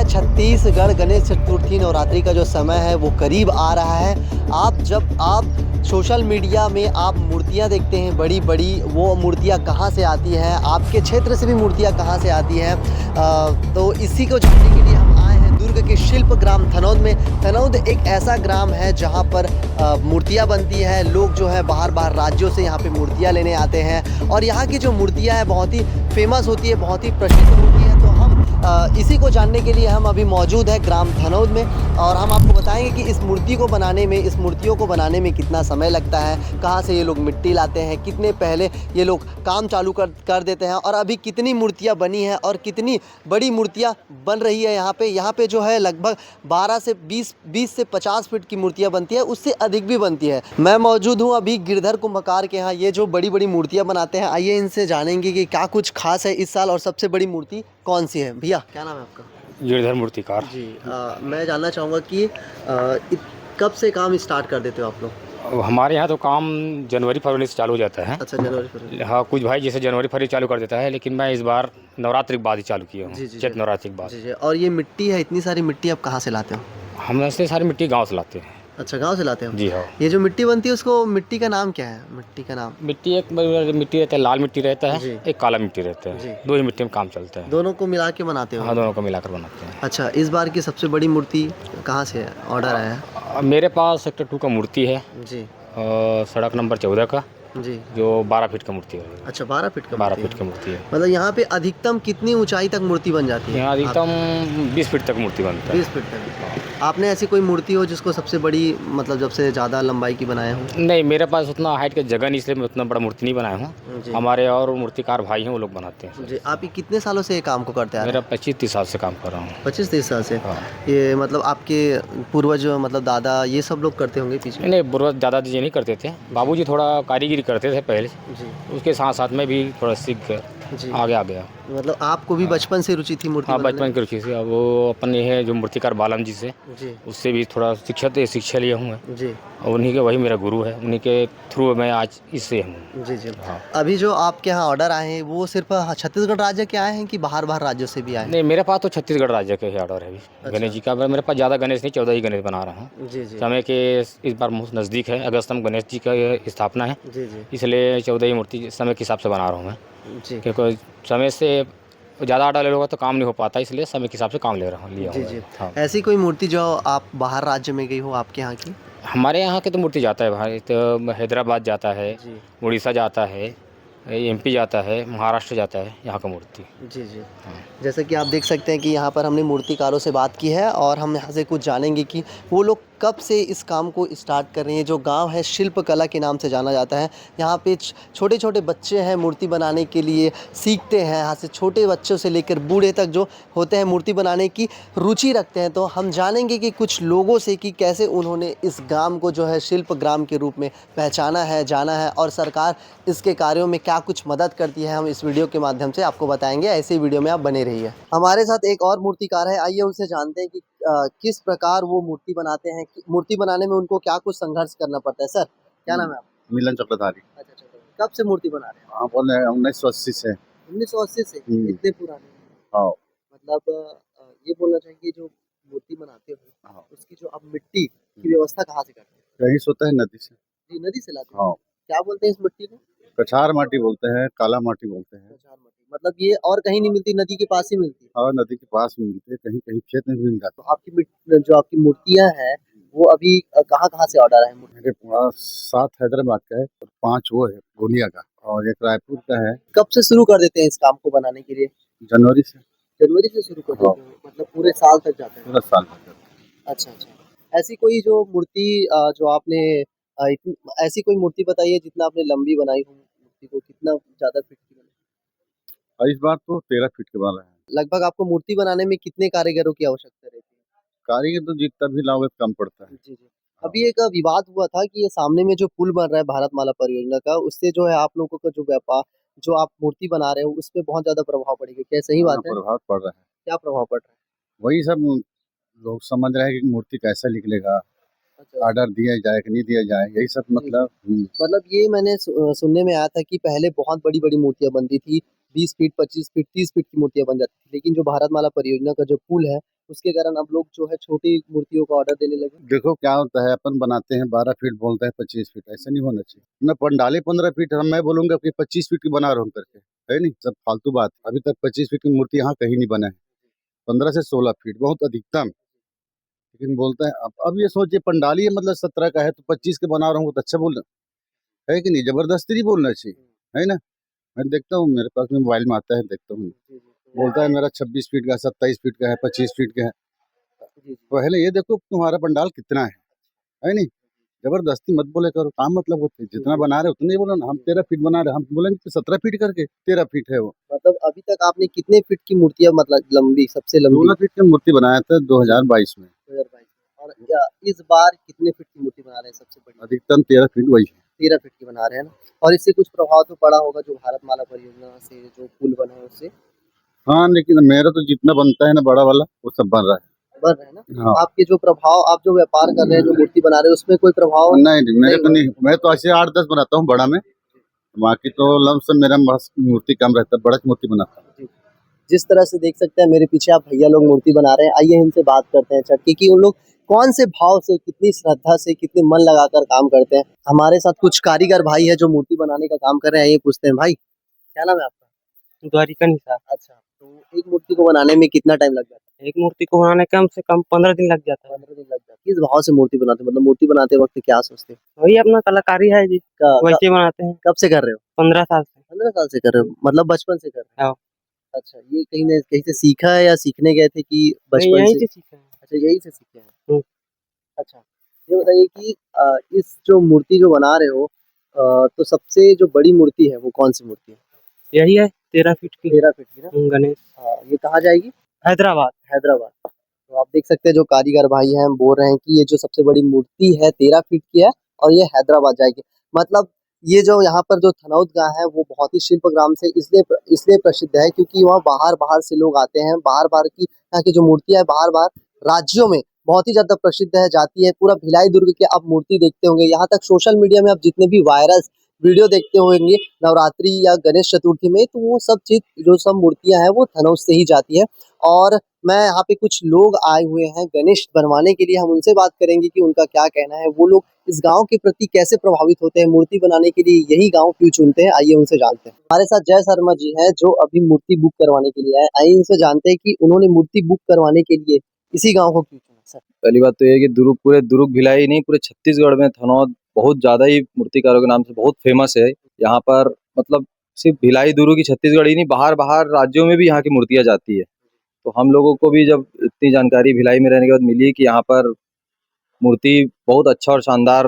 छत्तीसगढ़ गणेश चतुर्थी नवरात्रि का जो समय है वो करीब आ रहा है। जब आप सोशल मीडिया में आप मूर्तियाँ देखते हैं बड़ी-बड़ी, वो मूर्तियाँ कहाँ से आती हैं, आपके क्षेत्र से भी मूर्तियाँ कहाँ से आती हैं, तो इसी को जानने के लिए हम आए हैं दुर्ग के शिल्प ग्राम थनौद में। थनौद एक ऐसा ग्राम है जहाँ पर मूर्तियाँ बनती हैं। लोग जो है बाहर-बाहर राज्यों से यहाँ पे मूर्तियाँ लेने आते हैं और यहाँ की जो मूर्तियाँ हैं बहुत ही फ़ेमस होती है, बहुत ही प्रसिद्ध होती है। तो हम इसी को जानने के लिए हम अभी मौजूद हैं ग्राम थनौद में और हम आपको बताएंगे कि इस मूर्तियों को बनाने में कितना समय लगता है, कहाँ से ये लोग मिट्टी लाते हैं, कितने पहले ये लोग काम चालू कर देते हैं और अभी कितनी मूर्तियाँ बनी हैं और कितनी बड़ी मूर्तियाँ बन रही है यहाँ पे जो है लगभग 12 से 20 से 50 फीट की मूर्तियाँ बनती है, उससे अधिक भी बनती है। मैं मौजूद हूँ अभी गिरधर कुम्भकार के यहाँ, ये जो बड़ी मूर्तियाँ बनाते हैं। आइए इनसे जानेंगे कि क्या कुछ खास है इस साल और सबसे बड़ी मूर्ति कौन सी है। भैया क्या नाम है आपका? गिरधर मूर्तिकार जी। मैं जानना चाहूँगा कि कब से काम स्टार्ट कर देते हो आप लोग? हमारे यहाँ तो काम जनवरी फरवरी से चालू हो जाता है। अच्छा, जनवरी फरवरी। हाँ, कुछ भाई जैसे जनवरी फरवरी चालू कर देता है, लेकिन मैं इस बार नवरात्रि के बाद ही चालू किया जी, हूँ, जी, जी। चैत्र नवरात्रि के बाद। जी, जी। और ये मिट्टी है, इतनी सारी मिट्टी आप कहाँ से लाते हो? हम ऐसे सारी मिट्टी गाँव से लाते हैं। अच्छा, गाँव से लाते हो? जी हाँ। ये जो मिट्टी बनती है उसको मिट्टी का नाम क्या है? मिट्टी का नाम? मिट्टी एक मिट्टी रहता है, लाल मिट्टी रहता है, जी। एक काला मिट्टी रहता जी। है। 2 ही मिट्टी में काम चलता है। दोनों को मिला के बनाते हो? हाँ, दोनों को मिलाकर बनाते हैं। अच्छा, इस बार की सबसे बड़ी मूर्ति कहाँ से ऑर्डर आया है? मेरे पास सेक्टर 2 का मूर्ति है, जी, सड़क नंबर 14 का, जी। जो 12 फीट का मूर्ति है। अच्छा, 12 फीट का 12 मूर्ति फीट है। की मूर्ति है। मतलब यहाँ पे अधिकतम कितनी ऊँचाई तक मूर्ति बन जाती है? यहाँ अधिकतम 20 फीट तक मूर्ति बनता है। 20 फीट तक। आपने ऐसी कोई मूर्ति हो जिसको सबसे बड़ी, मतलब जब से ज़्यादा लंबाई की बनाए हो? नहीं, मेरे पास उतना हाइट का जगह नहीं, इसलिए मैं उतना बड़ा मूर्ति नहीं बनाया हूँ। जी। हमारे और मूर्तिकार भाई हैं, वो लोग बनाते हैं। जी, आप ये कितने सालों से ये काम को करते आ रहे मेरा हैं? 25-30 साल से काम कर रहा हूँ। 25-30 साल से? हाँ। ये मतलब आपके पूर्वज, मतलब दादा, ये सब लोग करते होंगे पीछे? नहीं, पूर्वज दादाजी ये नहीं करते थे, बाबूजी थोड़ा कारीगरी करते थे पहले, जी, उसके साथ-साथ मैं भी थोड़ा सीख कर जी। आगे आ गया। मतलब आपको भी बचपन से रुचि थी मूर्ति हाँ, बनाने बचपन की रुचि से। अब वो अपन ये है जो मूर्तिकार बालम जी से, में? जी, उससे भी थोड़ा शिक्षा लिया हूँ मैं, जी, और उन्हीं के वही मेरा गुरु है, उन्हीं के थ्रू मैं आज इससे हूँ। जी, जी। हाँ। अभी जो आपके यहाँ ऑर्डर आए हैं वो सिर्फ़ छत्तीसगढ़ राज्य के आए हैं कि बाहर-बाहर राज्यों से भी आए हैं? नहीं, मेरे पास तो छत्तीसगढ़ राज्य के ही ऑर्डर है अभी। अच्छा। गणेश जी का मेरे पास ज़्यादा गणेश नहीं, 14 ही गणेश बना रहा हूँ। जी, जी। समय के इस बार बहुत नज़दीक है, अगस्त में गणेश जी का ये स्थापना है, जी, जी। इसलिए 14 ही मूर्ति समय के हिसाब से बना रहा हूँ मैं। जी। क्योंकि समय से ज़्यादा ऑर्डर ले लूँगा तो काम नहीं हो पाता, इसलिए समय के हिसाब से काम लिया जी, हूँ जी। मैं। हाँ। ऐसी कोई मूर्ति जो आप बाहर राज्य में गई हो आपके यहाँ की? हमारे यहाँ की तो मूर्ति जाता है भाई, तो हैदराबाद जाता है, जी। उड़ीसा जाता है, एमपी जाता है, महाराष्ट्र जाता है, यहाँ का मूर्ति। जी, जी। हाँ। जैसे कि आप देख सकते हैं कि यहाँ पर हमने मूर्तिकारों से बात की है और हम यहाँ से कुछ जानेंगे कि वो लोग कब से इस काम को स्टार्ट कर रहे हैं। जो गांव है शिल्पकला के नाम से जाना जाता है। यहाँ पे छोटे-छोटे बच्चे हैं, मूर्ति बनाने के लिए सीखते हैं। यहाँ से छोटे बच्चों से लेकर बूढ़े तक जो होते हैं मूर्ति बनाने की रुचि रखते हैं। तो हम जानेंगे कि कुछ लोगों से कि कैसे उन्होंने इस ग्राम को जो है शिल्प ग्राम के रूप में पहचाना है, जाना है और सरकार इसके कार्यों में क्या कुछ मदद करती है, हम इस वीडियो के माध्यम से आपको बताएंगे। ऐसे ही वीडियो में आप बने रहिए। हमारे साथ एक और मूर्तिकार है, आइए उनसे जानते हैं कि किस प्रकार वो मूर्ति बनाते हैं, कि मूर्ति बनाने में उनको क्या कुछ संघर्ष करना पड़ता है। सर क्या नाम है आपका? मिलन चक्रधारी। अच्छा, अच्छा। कब से मूर्ति बना रहे हैं? हाँ, बोले 1980 से। 1980 से? इतने पुराने? हाँ। मतलब ये बोलना चाहेंगे जो मूर्ति बनाते हो हाँ। उसकी जो आप मिट्टी की व्यवस्था कहाँ से करते हैं? यही सोता है नदी से। जी, नदी से लाते हैं? हाँ। क्या बोलते हैं इस मिट्टी को? कछार माटी बोलते हैं, काला माटी बोलते हैं। कछार मिट्टी। मतलब ये और कहीं नहीं मिलती, नदी के पास ही मिलती है? और नदी के पास में मिलते हैं, कहीं-कहीं खेत में भी मिल जाते तो आपकी जो आपकी मूर्तियाँ हैं वो अभी कहाँ-कहाँ से ऑर्डर आए हैं? हैं। मेरे पास 7 हैदराबाद का है और 5 वो है गोंदिया का और एक रायपुर का है। कब से शुरू कर देते हैं इस काम को बनाने के लिए? जनवरी से। जनवरी से शुरू कर हाँ। देते हो, मतलब पूरे साल तक जाता है? पूरा साल भर करते हैं। अच्छा, अच्छा। ऐसी कोई जो मूर्ति जो आपने ऐसी कोई मूर्ति बताइए जितना आपने लंबी बनाई हो मूर्ति को, कितना ज़्यादा फीट की बनाई? और इस बार तो 13 फीट के वाला है। लगभग आपको मूर्ति बनाने में कितने कारीगरों की आवश्यकता रहती है? कारीगर तो जितना भी लाओगे कम पड़ता है। जी, जी। अभी एक विवाद हुआ था कि ये सामने में जो पुल बन रहा है भारतमाला परियोजना का, उससे जो है आप लोगों का जो व्यापार, जो आप मूर्ति बना रहे हो, उसपे बहुत ज़्यादा प्रभाव पड़ेगा। क्या सही हाँ, बात है? प्रभाव पड़ रहा है। क्या प्रभाव पड़ रहा है? वही सब लोग समझ रहे हैं कि मूर्ति कैसा निकलेगा, अच्छा, अच्छा। ऑर्डर दिया जाए कि नहीं दिया जाए, यही सब जी, जी। मतलब। मतलब ये मैंने सुनने में आया था कि पहले बहुत बड़ी-बड़ी मूर्तियाँ बनती थी, 20 फीट, 25 फीट, 30 फीट की मूर्तियाँ बन जाती थी। लेकिन जो भारतमाला परियोजना का जो पुल है, उसके कारण अब लोग जो है छोटी मूर्तियों का ऑर्डर देने लगे। देखो क्या होता है, अपन बनाते हैं 12 फीट, बोलते हैं 25 फीट, ऐसा नहीं होना चाहिए। मैं पंडाली 15 फीट, हम मैं बोलूंगा कि 25 फीट की बना रहा हूँ करके, है नहीं, सब फालतू बात। अभी तक 25 फीट की मूर्ति यहाँ कहीं नहीं बना है। 15 से 16 फीट बहुत अधिकतम। लेकिन बोलते हैं अब ये सोचिए, पंडाली है मतलब 17 का है तो 25 के बना रहा हूँ, तो अच्छा बोल रहा है कि नहीं, जबरदस्ती नहीं बोलना चाहिए, है ना। मैं देखता हूँ, मेरे पास में मोबाइल में आता है, देखता हूँ, बोलता है मेरा 26 फीट का, 27 फीट का है, 25 फीट का है। जी, जी। पहले ये देखो तुम्हारा पंडाल कितना है नहीं। जबरदस्ती मत बोले करो, काम मतलब होते जितना बना रहे उतने ही बोलो ना। हम 13 फीट बना रहे, हम बोलेंगे तो 17 फीट करके, 13 फीट है वो। मतलब अभी तक आपने कितने फीट की मूर्तियाँ मतलब लंबी सबसे लंबी? 16 फीट की मूर्ति बनाया था 2022 में। 2022 और इस बार कितने फीट की मूर्ति बना रहे हैं सबसे बड़ी? अधिकतम 13 फीट वही है। 13 फीट की बना रहे हैं ना? और इससे कुछ प्रभाव तो पड़ा होगा जो भारतमाला परियोजना से जो पुल बना है उससे? हाँ, लेकिन मेरा तो जितना बनता है ना बड़ा वाला, वो सब बन रहा बन रहा है ना? है। हाँ। आपके जो प्रभाव आप जो व्यापार कर रहे हैं, जो मूर्ति बना रहे हैं उसमें कोई प्रभाव नहीं नहीं, मेरे तो हुआ? नहीं, मैं तो ऐसे 8-10 बनाता हूँ बड़ा में। बाकी तो लमसम मेरा मूर्ति कम रहता है, बड़ा की मूर्ति बनाता हूँ। जी। जिस तरह से देख सकते हैं मेरे पीछे आप भैया लोग मूर्ति बना रहे हैं, आइए इनसे बात करते हैं चट के कि उन लोग कौन से भाव से, कितनी श्रद्धा से, कितने मन लगाकर काम करते हैं। हमारे साथ कुछ कारीगर भाई है जो मूर्ति बनाने का काम कर रहे हैं, आइए पूछते हैं। भाई क्या नाम है आपका? द्वारिका निशा। अच्छा, तो एक मूर्ति को बनाने में कितना टाइम लग जाता है? एक मूर्ति को बनाने कम से कम 15 दिन लग जाता है। 15 दिन लग जाता है। किस भाव से मूर्ति बनाते हैं? मतलब मूर्ति बनाते वक्त क्या सोचते हैं? वही अपना कलाकारी है जी, क- वैसे बनाते हैं। कब से कर रहे हो? 15 साल से। 15 साल से कर रहे हो, मतलब बचपन से कर रहे हो? हाँ। अच्छा, ये कहीं से सीखा है या सीखने गए थे कि नहीं, बचपन यहीं से? से सीखा है। अच्छा, यही से सीखे हैं। हम्म। अच्छा, ये बताइए कि इस जो मूर्ति जो बना रहे हो तो सबसे जो बड़ी मूर्ति है वो कौन सी मूर्ति है? यही है 13 फीट की। 13 फीट की ना? गणेश। हाँ, ये कहाँ जाएगी? हैदराबाद। हैदराबाद। तो आप देख सकते हैं जो कारीगर भाई हैं बोल रहे हैं कि ये जो सबसे बड़ी मूर्ति है 13 फीट की है और ये हैदराबाद जाएगी। मतलब ये जो यहाँ पर जो थनौत गाँव है वो बहुत ही शिल्पग्राम से इसलिए प्रसिद्ध है क्योंकि वहाँ बाहर-बाहर से लोग आते हैं। बाहर-बाहर की यहाँ की जो मूर्तियाँ है बाहर-बाहर राज्यों में बहुत ही ज़्यादा प्रसिद्ध है, जाती है। पूरा भिलाई दुर्ग की आप मूर्ति देखते होंगे। यहाँ तक सोशल मीडिया में आप जितने भी वायरल वीडियो देखते होंगे नवरात्रि या गणेश चतुर्थी में, तो वो सब चीज़ जो सब मूर्तियाँ हैं वो थनौत से ही जाती है। और मैं यहाँ पे कुछ लोग आए हुए हैं गणेश बनवाने के लिए, हम उनसे बात करेंगे कि उनका क्या कहना है, वो लोग इस गाँव के प्रति कैसे प्रभावित होते हैं, मूर्ति बनाने के लिए यही गाँव क्यों चुनते हैं, आइए उनसे जानते हैं। हमारे साथ जय शर्मा जी हैं जो अभी मूर्ति बुक करवाने के लिए आए, आइए इनसे जानते हैं कि उन्होंने मूर्ति बुक करवाने के लिए इसी गाँव को क्यों चुना सर? पहली बात तो ये है कि पूरे दुर्ग भिलाई नहीं, पूरे छत्तीसगढ़ में थनौत बहुत ज़्यादा ही मूर्तिकारों के नाम से बहुत फेमस है। यहाँ पर मतलब सिर्फ भिलाई दुर्ग की छत्तीसगढ़ ही नहीं, बाहर राज्यों में भी यहाँ की मूर्तियाँ जाती है। तो हम लोगों को भी जब इतनी जानकारी भिलाई में रहने के बाद मिली कि यहाँ पर मूर्ति बहुत अच्छा और शानदार,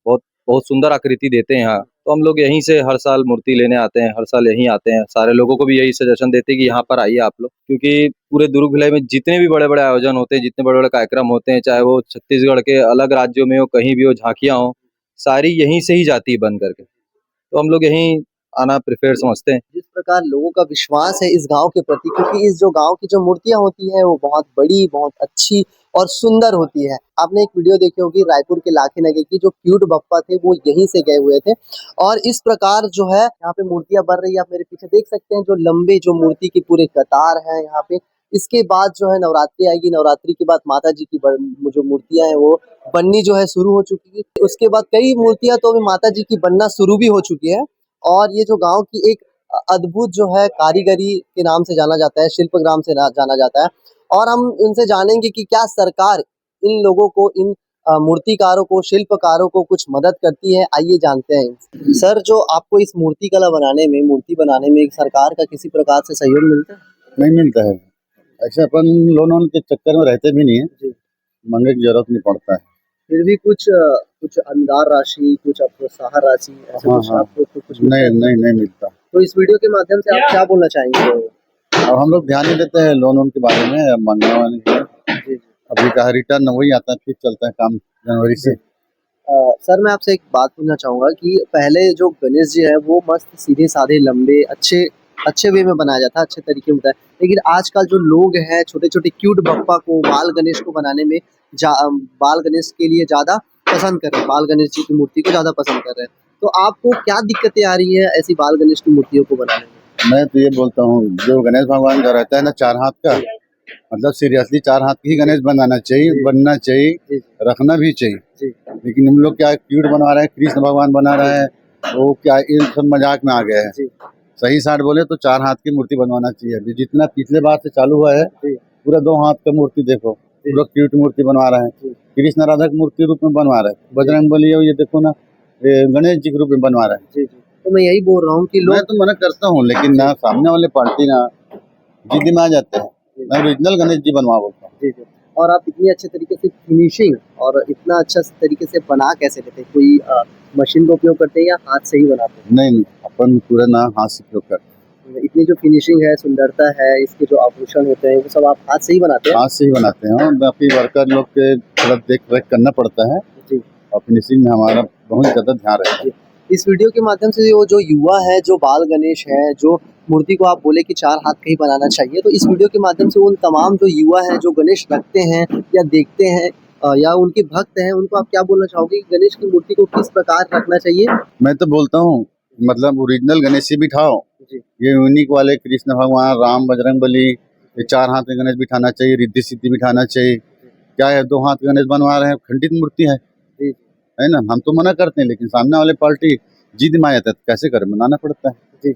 बहुत बहुत सुंदर आकृति देते हैं यहाँ, तो हम लोग यहीं से हर साल मूर्ति लेने आते हैं, हर साल यहीं आते हैं। सारे लोगों को भी यही सजेशन देते हैं कि यहाँ पर आइए आप लोग, क्योंकि पूरे दुर्ग भिलाई में जितने भी बड़े बड़े आयोजन होते हैं, जितने बड़े बड़े कार्यक्रम होते हैं, चाहे वो छत्तीसगढ़ के अलग राज्यों में हो, कहीं भी हो, झांकियाँ हो, सारी यहीं से ही जाती है बन करके। तो हम लोग यहीं आना प्रिफेयर समझते हैं। जिस प्रकार लोगों का विश्वास है इस गाँव के प्रति, क्योंकि इस जो गाँव की जो मूर्तियाँ होती हैं वो बहुत बड़ी, बहुत अच्छी और सुंदर होती है। आपने एक वीडियो देखी होगी रायपुर के लाखे नगर की, जो क्यूट बप्पा थे वो यहीं से गए हुए थे। और इस प्रकार जो है यहाँ पे मूर्तियाँ बन रही है, आप मेरे पीछे देख सकते हैं जो लंबे जो मूर्ति की पूरे कतार है यहाँ पे। इसके बाद जो है नवरात्रि आएगी, नवरात्रि के बाद माता जी की जो मूर्तियाँ हैं वो बननी जो है शुरू हो चुकी है। उसके बाद कई मूर्तियाँ तो अभी माता जी की बनना शुरू भी हो चुकी है। और ये जो गाँव की एक अद्भुत जो है कारीगरी के नाम से जाना जाता है, शिल्पग्राम से जाना जाता है। और हम उनसे जानेंगे कि क्या सरकार इन लोगों को, इन मूर्तिकारों को, शिल्पकारों को कुछ मदद करती है, आइए जानते हैं। सर, जो आपको इस मूर्ति कला बनाने में, मूर्ति बनाने में सरकार का किसी प्रकार से सहयोग मिलता है? नहीं मिलता है, ऐसे अपन लोन के चक्कर में रहते भी नहीं है जी। मांगने की जरूरत नहीं पड़ता है। फिर भी कुछ अनुदान राशि, कुछ प्रोत्साहन राशि ऐसे हाँ कुछ हाँ, आपको कुछ मिलता नहीं है? नहीं नहीं मिलता। तो इस वीडियो के माध्यम से आप क्या बोलना चाहेंगे? अब हम लोग ध्यान नहीं देते हैं लोन के बारे में, मांगने वाले के। जी, जी। अभी का रिटर्न वही आता है, फिर चलता है काम जनवरी से। सर, मैं आपसे एक बात पूछना चाहूँगा कि पहले जो गणेश जी है वो मस्त सीधे-साधे लंबे अच्छे वे में बनाया जाता है, अच्छे तरीके में बनाया। लेकिन आजकल जो लोग हैं छोटे-छोटे क्यूट बप्पा को, बाल गणेश को बनाने में बाल गणेश के लिए ज़्यादा पसंद कर रहे हैं, बाल गणेश जी की मूर्ति को ज़्यादा पसंद कर रहे हैं। तो आपको क्या दिक्कतें आ रही है ऐसी बाल गणेश की मूर्तियों को बनाने में? मैं तो ये बोलता हूँ, जो गणेश भगवान का रहता है ना 4 हाथ का, मतलब सीरियसली 4 हाथ की ही गणेश बनाना चाहिए, जी। बनना चाहिए, जी रखना भी चाहिए। जी लेकिन हम लोग क्या क्यूट बनवा रहे हैं, कृष्ण भगवान बना रहे हैं, वो क्या ये सब मजाक में आ गए हैं। जी सही साठ बोले तो 4 हाथ की मूर्ति बनवाना चाहिए। अभी जितना पिछले बार से चालू हुआ है, जी पूरा 2 हाथ का मूर्ति देखो, जी। पूरा क्यूट मूर्ति बनवा रहे हैं, जी कृष्ण राधा की मूर्ति रूप में बनवा रहे हैं, बजरंग बली है, ये देखो ना, ये गणेश जी के रूप में बनवा रहे हैं। जी जी। तो मैं यही बोल रहा हूँ कि मैं लोग तो मना करता हूँ, लेकिन ना सामने वाले पार्टी ना जिद्दी में आ जाते हैं। मैं ओरिजिनल गणेश जी बनवा बोलता हूँ। जी जी। और आप इतनी अच्छे तरीके से फिनिशिंग और इतना अच्छा तरीके से बना कैसे लेते हैं? कोई मशीन का उपयोग करते हैं या हाथ से ही बनाते हैं? नहीं, अपन पूरा ना हाथ से उपयोग करते इतनी जो फिनिशिंग है, सुंदरता है, इसके जो आभूषण होते हैं, वो सब आप हाथ से ही बनाते हैं, हैं? हाथ से ही बनाते हैं। और बाकी वर्कर लोग के थोड़ा देख रेख करना पड़ता है, जी और फिनिशिंग में हमारा बहुत ज़्यादा ध्यान रहता है। जी। इस वीडियो के माध्यम से वो जो युवा है, जो बाल गणेश है, जो मूर्ति को आप बोले कि 4 हाथ का ही बनाना चाहिए, तो इस वीडियो के माध्यम से उन तमाम जो युवा हैं, जो गणेश रखते हैं या देखते हैं या उनके भक्त हैं, उनको आप क्या बोलना चाहोगे कि गणेश की मूर्ति को किस प्रकार रखना चाहिए? मैं तो बोलता हूँ, मतलब ओरिजिनल गणेश जी बिठाओ, जी ये यूनिक वाले कृष्ण भगवान, राम, बजरंग बली, ये 4 हाथ में गणेश बिठाना चाहिए, रिद्धि सिद्धि बिठाना चाहिए। क्या है, 2 हाथ गणेश बनवा रहे हैं, खंडित मूर्ति जी है ना? हम तो मना करते हैं, लेकिन सामने वाले पार्टी जिद में आ जाता है, तो कैसे करें, मनाना पड़ता है। जी।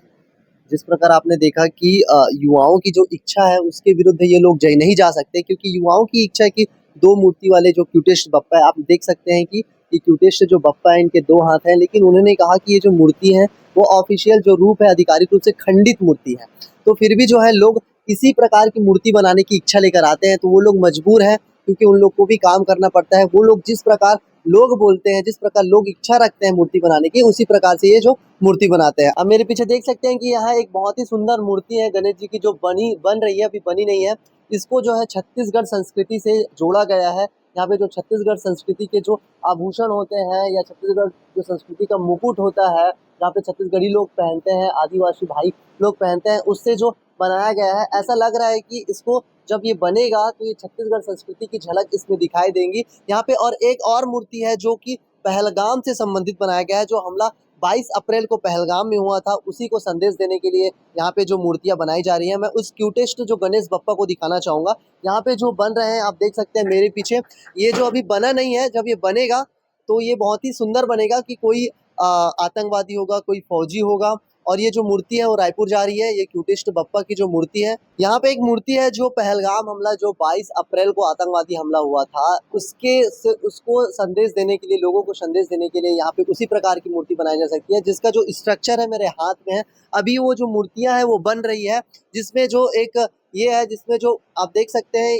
जिस प्रकार आपने देखा कि युवाओं की जो इच्छा है उसके विरुद्ध ये लोग नहीं जा सकते, क्योंकि युवाओं की इच्छा है कि 2 मूर्ति वाले जो क्यूटेस्ट बप्पा है, आप देख सकते हैं कि ये क्यूटेस्ट जो बप्पा है इनके 2 हाथ हैं, लेकिन उन्होंने कहा कि ये जो मूर्ति है वो ऑफिशियल जो रूप है, आधिकारिक रूप से खंडित मूर्ति है। तो फिर भी जो है लोग इसी प्रकार की मूर्ति बनाने की इच्छा लेकर आते हैं, तो वो लोग मजबूर हैं, क्योंकि उन लोग को भी काम करना पड़ता है। वो लोग जिस प्रकार लोग बोलते हैं, जिस प्रकार लोग इच्छा रखते हैं मूर्ति बनाने की, उसी प्रकार से ये जो मूर्ति बनाते हैं। अब मेरे पीछे देख सकते हैं कि यहाँ एक बहुत ही सुंदर मूर्ति है गणेश जी की, जो बन रही है, अभी बनी नहीं है। इसको जो है छत्तीसगढ़ संस्कृति से जोड़ा गया है। यहाँ पे जो छत्तीसगढ़ संस्कृति के जो आभूषण होते हैं या छत्तीसगढ़ जो संस्कृति का मुकुट होता है, जहाँ पे छत्तीसगढ़ी लोग पहनते हैं, आदिवासी भाई लोग पहनते हैं, उससे जो बनाया गया है। ऐसा लग रहा है कि इसको जब ये बनेगा तो ये छत्तीसगढ़ संस्कृति की झलक इसमें दिखाई देंगी। यहाँ पे और एक और मूर्ति है जो कि पहलगाम से संबंधित बनाया गया है। जो हमला 22 अप्रैल को पहलगाम में हुआ था, उसी को संदेश देने के लिए यहाँ पे जो मूर्तियाँ बनाई जा रही हैं। मैं उस क्यूटेस्ट जो गणेश बप्पा को दिखाना चाहूँगा। यहाँ पे जो बन रहे हैं, आप देख सकते हैं मेरे पीछे, ये जो अभी बना नहीं है, जब ये बनेगा तो ये बहुत ही सुंदर बनेगा कि कोई आतंकवादी होगा, कोई फौजी होगा। और ये जो मूर्ति है वो रायपुर जा रही है, ये क्यूटेस्ट बप्पा की जो मूर्ति है। यहाँ पे एक मूर्ति है जो पहलगाम हमला, जो 22 अप्रैल को आतंकवादी हमला हुआ था, उसको संदेश देने के लिए, लोगों को संदेश देने के लिए यहाँ पे उसी प्रकार की मूर्ति बनाई जा सकती है, जिसका जो स्ट्रक्चर है मेरे हाथ में है। अभी वो जो मूर्तियाँ हैं वो बन रही है, जिसमें जो एक ये है, जिसमें जो आप देख सकते हैं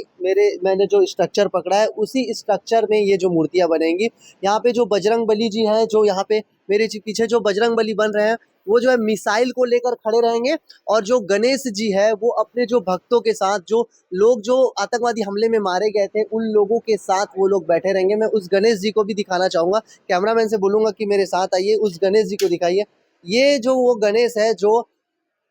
मैंने जो स्ट्रक्चर पकड़ा है, उसी स्ट्रक्चर में ये जो मूर्तियाँ बनेंगी। यहाँ पे जो बजरंग बली जी हैं, जो यहाँ पे मेरे पीछे जो बजरंग बली बन रहे हैं, वो जो है मिसाइल को लेकर खड़े रहेंगे। और जो गणेश जी है वो अपने जो भक्तों के साथ, जो लोग जो आतंकवादी हमले में मारे गए थे, उन लोगों के साथ वो लोग बैठे रहेंगे। मैं उस गणेश जी को भी दिखाना चाहूँगा, कैमरामैन से बोलूँगा कि मेरे साथ आइए, उस गणेश जी को दिखाइए। ये जो वो गणेश है जो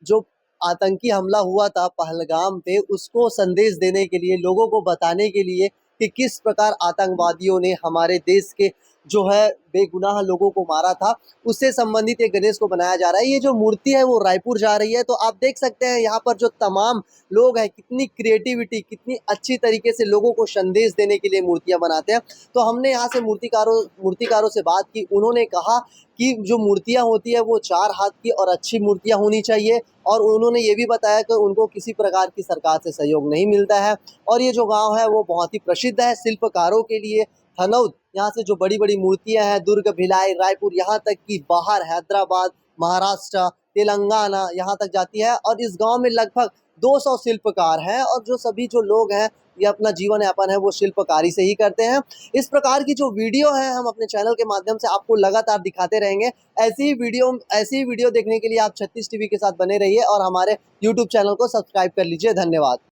जो आतंकी हमला हुआ था पहलगाम पे, उसको संदेश देने के लिए, लोगों को बताने के लिए कि किस प्रकार आतंकवादियों ने हमारे देश के जो है बेगुनाह लोगों को मारा था, उससे संबंधित एक गणेश को बनाया जा रहा है। ये जो मूर्ति है वो रायपुर जा रही है। तो आप देख सकते हैं यहाँ पर जो तमाम लोग हैं, कितनी क्रिएटिविटी, कितनी अच्छी तरीके से लोगों को संदेश देने के लिए मूर्तियाँ बनाते हैं। तो हमने यहाँ से मूर्तिकारों से बात की, उन्होंने कहा कि जो मूर्तियाँ होती है वो 4 हाथ की और अच्छी मूर्तियाँ होनी चाहिए। और उन्होंने ये भी बताया कि उनको किसी प्रकार की सरकार से सहयोग नहीं मिलता है। और ये जो गांव है वो बहुत ही प्रसिद्ध है शिल्पकारों के लिए। थनौद, यहाँ से जो बड़ी-बड़ी मूर्तियाँ हैं, दुर्ग, भिलाई, रायपुर, यहाँ तक कि बाहर हैदराबाद, महाराष्ट्र, तेलंगाना, यहाँ तक जाती है। और इस गांव में लगभग 200 शिल्पकार हैं, और जो सभी जो लोग हैं, ये अपना जीवन यापन है वो शिल्पकारी से ही करते हैं। इस प्रकार की जो वीडियो है हम अपने चैनल के माध्यम से आपको लगातार दिखाते रहेंगे। ऐसी ही वीडियो देखने के लिए आप 36 टीवी के साथ बने रहिए और हमारे यूट्यूब चैनल को सब्सक्राइब कर लीजिए। धन्यवाद।